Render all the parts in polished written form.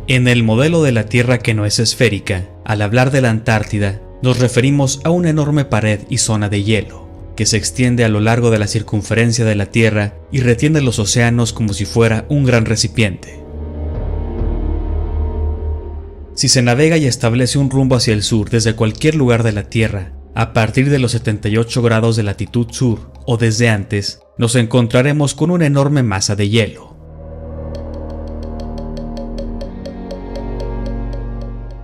En el modelo de la Tierra que no es esférica, al hablar de la Antártida, nos referimos a una enorme pared y zona de hielo, que se extiende a lo largo de la circunferencia de la Tierra y retiene los océanos como si fuera un gran recipiente. Si se navega y establece un rumbo hacia el sur desde cualquier lugar de la Tierra, a partir de los 78 grados de latitud sur o desde antes, nos encontraremos con una enorme masa de hielo.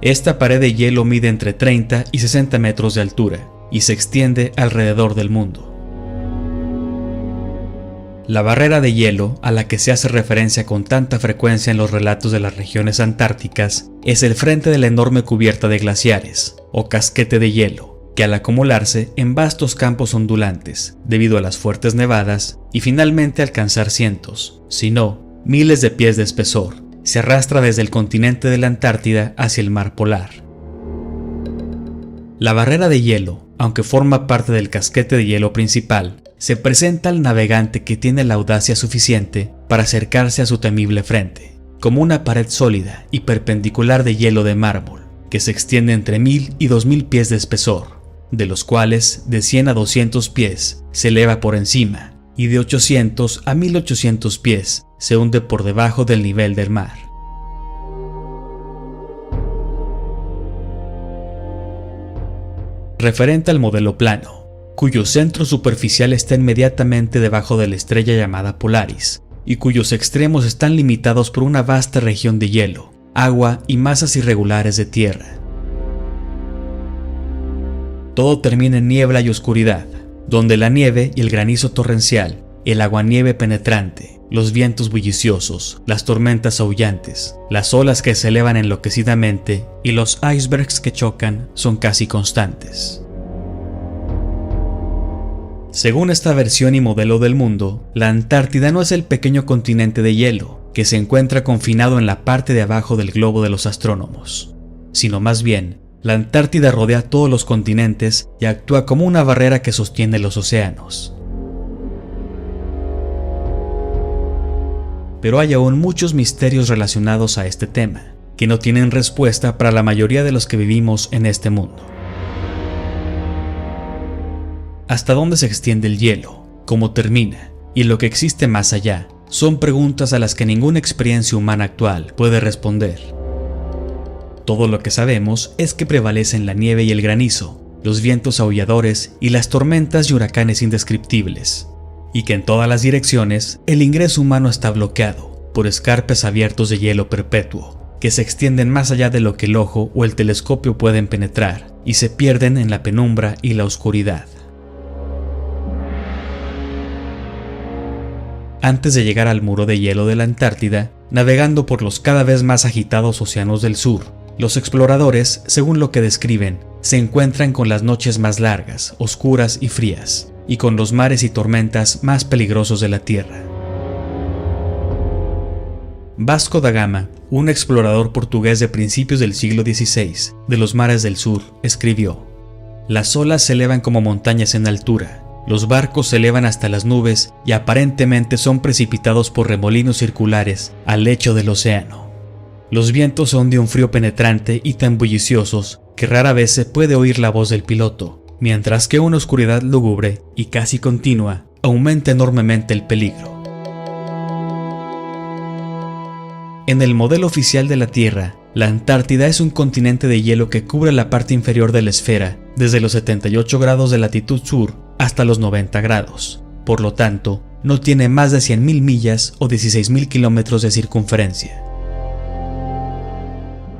Esta pared de hielo mide entre 30 y 60 metros de altura y se extiende alrededor del mundo. La barrera de hielo, a la que se hace referencia con tanta frecuencia en los relatos de las regiones antárticas, es el frente de la enorme cubierta de glaciares, o casquete de hielo, que al acumularse en vastos campos ondulantes, debido a las fuertes nevadas, y finalmente alcanzar cientos, si no, miles de pies de espesor, se arrastra desde el continente de la Antártida hacia el mar polar. La barrera de hielo, aunque forma parte del casquete de hielo principal, se presenta al navegante que tiene la audacia suficiente para acercarse a su temible frente, como una pared sólida y perpendicular de hielo de mármol, que se extiende entre 1000 y 2000 pies de espesor, de los cuales de 100 a 200 pies se eleva por encima, y de 800 a 1800 pies se hunde por debajo del nivel del mar. Referente al modelo plano, cuyo centro superficial está inmediatamente debajo de la estrella llamada Polaris, y cuyos extremos están limitados por una vasta región de hielo, agua y masas irregulares de tierra. Todo termina en niebla y oscuridad, donde la nieve y el granizo torrencial, el aguanieve penetrante, los vientos bulliciosos, las tormentas aullantes, las olas que se elevan enloquecidamente y los icebergs que chocan son casi constantes. Según esta versión y modelo del mundo, la Antártida no es el pequeño continente de hielo que se encuentra confinado en la parte de abajo del globo de los astrónomos, sino más bien, la Antártida rodea todos los continentes y actúa como una barrera que sostiene los océanos. Pero hay aún muchos misterios relacionados a este tema, que no tienen respuesta para la mayoría de los que vivimos en este mundo. ¿Hasta dónde se extiende el hielo? ¿Cómo termina? ¿Y lo que existe más allá? Son preguntas a las que ninguna experiencia humana actual puede responder. Todo lo que sabemos es que prevalecen la nieve y el granizo, los vientos aulladores y las tormentas y huracanes indescriptibles, y que en todas las direcciones el ingreso humano está bloqueado por escarpes abiertos de hielo perpetuo, que se extienden más allá de lo que el ojo o el telescopio pueden penetrar y se pierden en la penumbra y la oscuridad. Antes de llegar al muro de hielo de la Antártida, navegando por los cada vez más agitados océanos del sur, los exploradores, según lo que describen, se encuentran con las noches más largas, oscuras y frías, y con los mares y tormentas más peligrosos de la Tierra. Vasco da Gama, un explorador portugués de principios del siglo XVI de los mares del sur, escribió: «Las olas se elevan como montañas en altura, los barcos se elevan hasta las nubes y aparentemente son precipitados por remolinos circulares al lecho del océano. Los vientos son de un frío penetrante y tan bulliciosos que rara vez se puede oír la voz del piloto, mientras que una oscuridad lúgubre y casi continua aumenta enormemente el peligro». En el modelo oficial de la Tierra, la Antártida es un continente de hielo que cubre la parte inferior de la esfera, desde los 78 grados de latitud sur hasta los 90 grados. Por lo tanto, no tiene más de 100.000 millas o 16.000 kilómetros de circunferencia.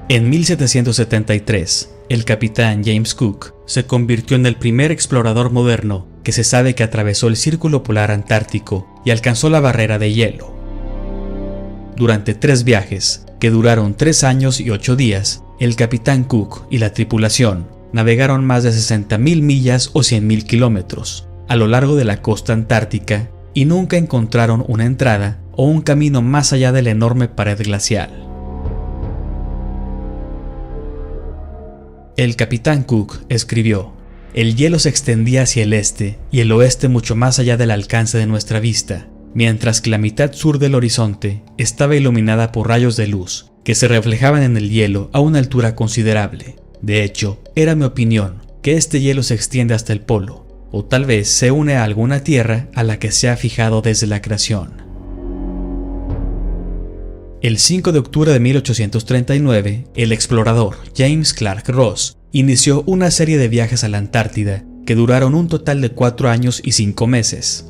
En 1773, el capitán James Cook se convirtió en el primer explorador moderno que se sabe que atravesó el círculo polar antártico y alcanzó la barrera de hielo. Durante 3 viajes, que duraron 3 años y 8 días, el capitán Cook y la tripulación navegaron más de 60.000 millas o 100.000 kilómetros a lo largo de la costa antártica y nunca encontraron una entrada o un camino más allá de la enorme pared glacial. El capitán Cook escribió: «El hielo se extendía hacia el este y el oeste mucho más allá del alcance de nuestra vista, mientras que la mitad sur del horizonte estaba iluminada por rayos de luz que se reflejaban en el hielo a una altura considerable. De hecho, era mi opinión que este hielo se extiende hasta el polo, o tal vez se une a alguna tierra a la que se ha fijado desde la creación. El 5 de octubre de 1839, el explorador James Clark Ross inició una serie de viajes a la Antártida que duraron un total de 4 años y 5 meses.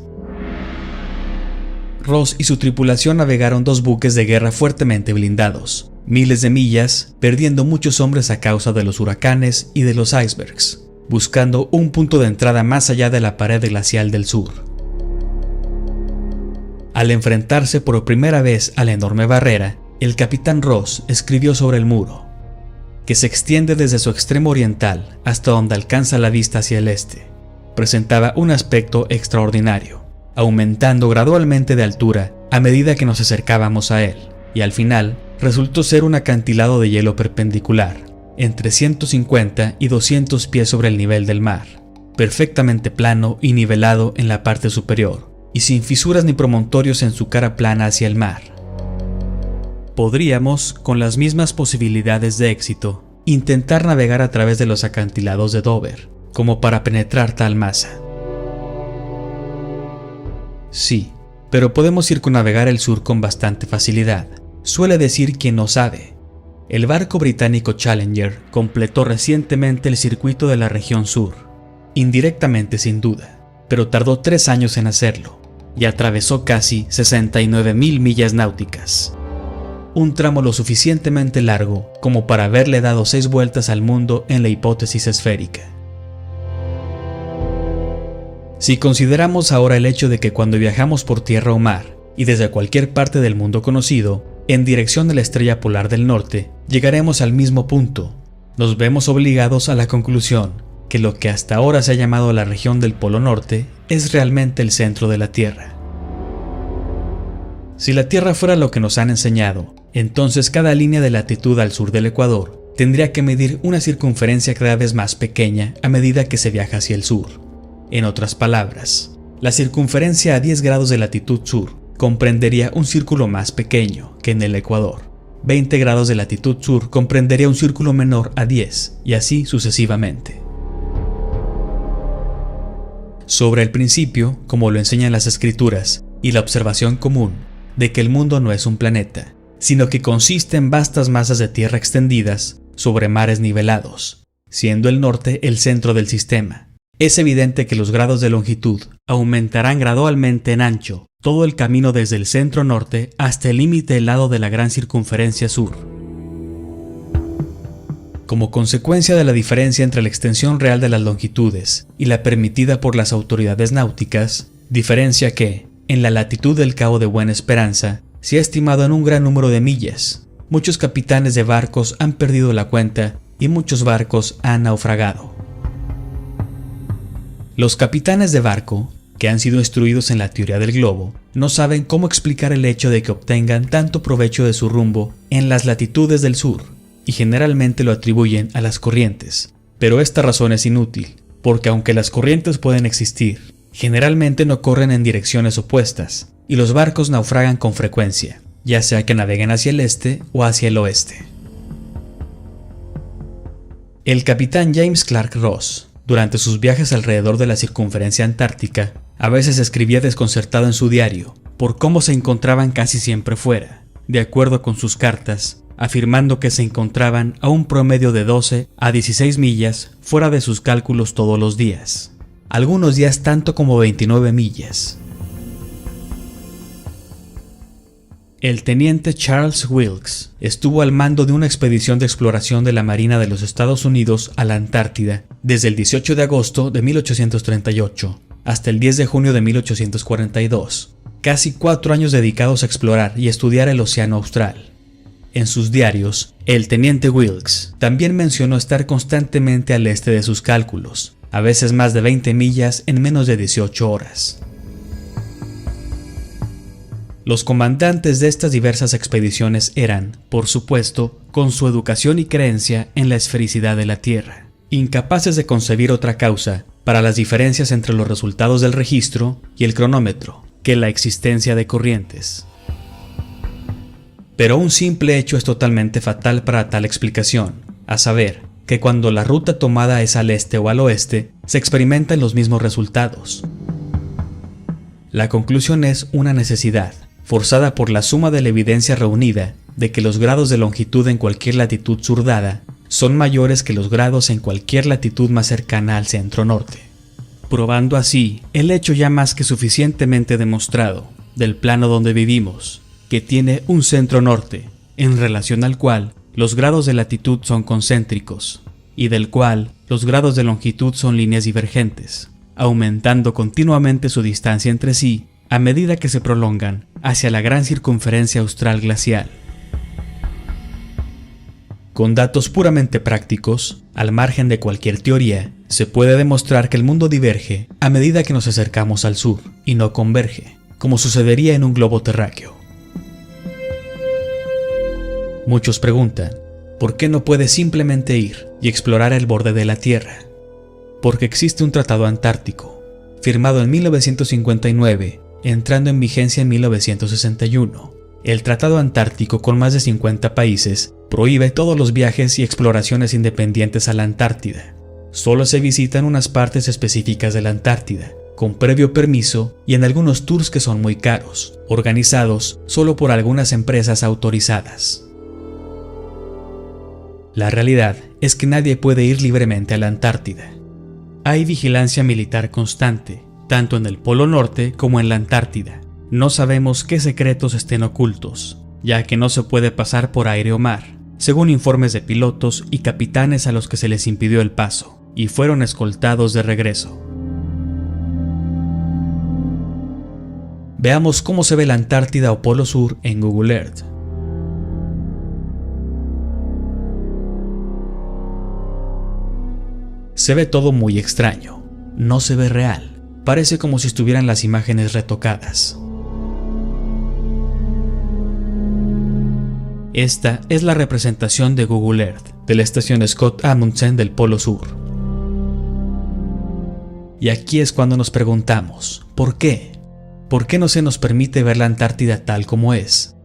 Ross y su tripulación navegaron 2 buques de guerra fuertemente blindados, miles de millas, perdiendo muchos hombres a causa de los huracanes y de los icebergs, buscando un punto de entrada más allá de la pared glacial del sur. Al enfrentarse por primera vez a la enorme barrera, el capitán Ross escribió sobre el muro, que se extiende desde su extremo oriental hasta donde alcanza la vista hacia el este. Presentaba un aspecto extraordinario, aumentando gradualmente de altura a medida que nos acercábamos a él, y al final resultó ser un acantilado de hielo perpendicular, entre 150 y 200 pies sobre el nivel del mar, perfectamente plano y nivelado en la parte superior, y sin fisuras ni promontorios en su cara plana hacia el mar. Podríamos, con las mismas posibilidades de éxito, intentar navegar a través de los acantilados de Dover, como para penetrar tal masa. Sí, pero podemos circunnavegar el sur con bastante facilidad, suele decir quien no sabe. El barco británico Challenger completó recientemente el circuito de la región sur, indirectamente sin duda, pero tardó 3 años en hacerlo, y atravesó casi 69.000 millas náuticas. Un tramo lo suficientemente largo como para haberle dado 6 vueltas al mundo en la hipótesis esférica. Si consideramos ahora el hecho de que cuando viajamos por tierra o mar, y desde cualquier parte del mundo conocido, en dirección de la estrella polar del norte, llegaremos al mismo punto, nos vemos obligados a la conclusión que lo que hasta ahora se ha llamado la región del Polo Norte es realmente el centro de la Tierra. Si la Tierra fuera lo que nos han enseñado, entonces cada línea de latitud al sur del Ecuador tendría que medir una circunferencia cada vez más pequeña a medida que se viaja hacia el sur. En otras palabras, la circunferencia a 10 grados de latitud sur comprendería un círculo más pequeño que en el Ecuador. 20 grados de latitud sur comprendería un círculo menor a 10, y así sucesivamente. Sobre el principio, como lo enseñan las escrituras, y la observación común, de que el mundo no es un planeta, sino que consiste en vastas masas de tierra extendidas sobre mares nivelados, siendo el norte el centro del sistema. Es evidente que los grados de longitud aumentarán gradualmente en ancho todo el camino desde el centro norte hasta el límite helado de la gran circunferencia sur. Como consecuencia de la diferencia entre la extensión real de las longitudes y la permitida por las autoridades náuticas, diferencia que, en la latitud del Cabo de Buena Esperanza, se ha estimado en un gran número de millas, muchos capitanes de barcos han perdido la cuenta y muchos barcos han naufragado. Los capitanes de barco, que han sido instruidos en la teoría del globo, no saben cómo explicar el hecho de que obtengan tanto provecho de su rumbo en las latitudes del sur, y generalmente lo atribuyen a las corrientes. Pero esta razón es inútil, porque aunque las corrientes pueden existir, generalmente no corren en direcciones opuestas, y los barcos naufragan con frecuencia, ya sea que naveguen hacia el este o hacia el oeste. El capitán James Clark Ross, durante sus viajes alrededor de la circunferencia antártica, a veces escribía desconcertado en su diario por cómo se encontraban casi siempre fuera, de acuerdo con sus cartas, afirmando que se encontraban a un promedio de 12 a 16 millas fuera de sus cálculos todos los días, algunos días tanto como 29 millas. El teniente Charles Wilkes estuvo al mando de una expedición de exploración de la Marina de los Estados Unidos a la Antártida desde el 18 de agosto de 1838 hasta el 10 de junio de 1842, casi 4 años dedicados a explorar y estudiar el océano austral. En sus diarios, el teniente Wilkes también mencionó estar constantemente al este de sus cálculos, a veces más de 20 millas en menos de 18 horas. Los comandantes de estas diversas expediciones eran, por supuesto, con su educación y creencia en la esfericidad de la Tierra, incapaces de concebir otra causa para las diferencias entre los resultados del registro y el cronómetro que la existencia de corrientes. Pero un simple hecho es totalmente fatal para tal explicación, a saber, que cuando la ruta tomada es al este o al oeste, se experimentan los mismos resultados. La conclusión es una necesidad, forzada por la suma de la evidencia reunida, de que los grados de longitud en cualquier latitud surdada son mayores que los grados en cualquier latitud más cercana al centro norte, probando así el hecho ya más que suficientemente demostrado del plano donde vivimos, que tiene un centro norte, en relación al cual los grados de latitud son concéntricos, y del cual los grados de longitud son líneas divergentes, aumentando continuamente su distancia entre sí a medida que se prolongan hacia la gran circunferencia austral glacial. Con datos puramente prácticos, al margen de cualquier teoría, se puede demostrar que el mundo diverge a medida que nos acercamos al sur, y no converge, como sucedería en un globo terráqueo. Muchos preguntan, ¿por qué no puede simplemente ir y explorar el borde de la Tierra? Porque existe un tratado antártico, firmado en 1959, entrando en vigencia en 1961. El Tratado Antártico, con más de 50 países, prohíbe todos los viajes y exploraciones independientes a la Antártida. Solo se visitan unas partes específicas de la Antártida, con previo permiso y en algunos tours que son muy caros, organizados solo por algunas empresas autorizadas. La realidad es que nadie puede ir libremente a la Antártida. Hay vigilancia militar constante, tanto en el Polo Norte como en la Antártida. No sabemos qué secretos estén ocultos, ya que no se puede pasar por aire o mar, según informes de pilotos y capitanes a los que se les impidió el paso, y fueron escoltados de regreso. Veamos cómo se ve la Antártida o Polo Sur en Google Earth. Se ve todo muy extraño, no se ve real, parece como si estuvieran las imágenes retocadas. Esta es la representación de Google Earth de la estación Scott Amundsen del Polo Sur. Y aquí es cuando nos preguntamos, ¿por qué? ¿Por qué no se nos permite ver la Antártida tal como es?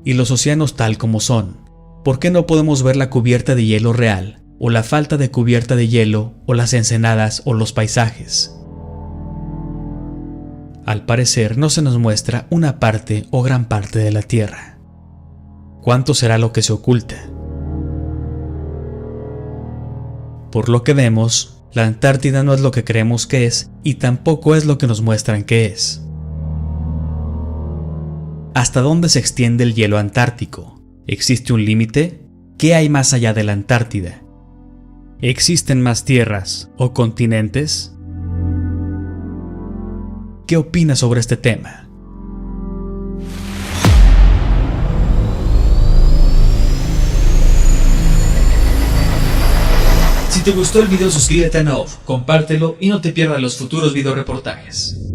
Y los océanos tal como son. ¿Por qué no podemos ver la cubierta de hielo real? O la falta de cubierta de hielo, o las ensenadas, o los paisajes. Al parecer no se nos muestra una parte o gran parte de la Tierra. ¿Cuánto será lo que se oculta? Por lo que vemos, la Antártida no es lo que creemos que es, y tampoco es lo que nos muestran que es. ¿Hasta dónde se extiende el hielo antártico? ¿Existe un límite? ¿Qué hay más allá de la Antártida? ¿Existen más tierras o continentes? ¿Qué opinas sobre este tema? Si te gustó el video, suscríbete a Nauf, compártelo y no te pierdas los futuros videoreportajes.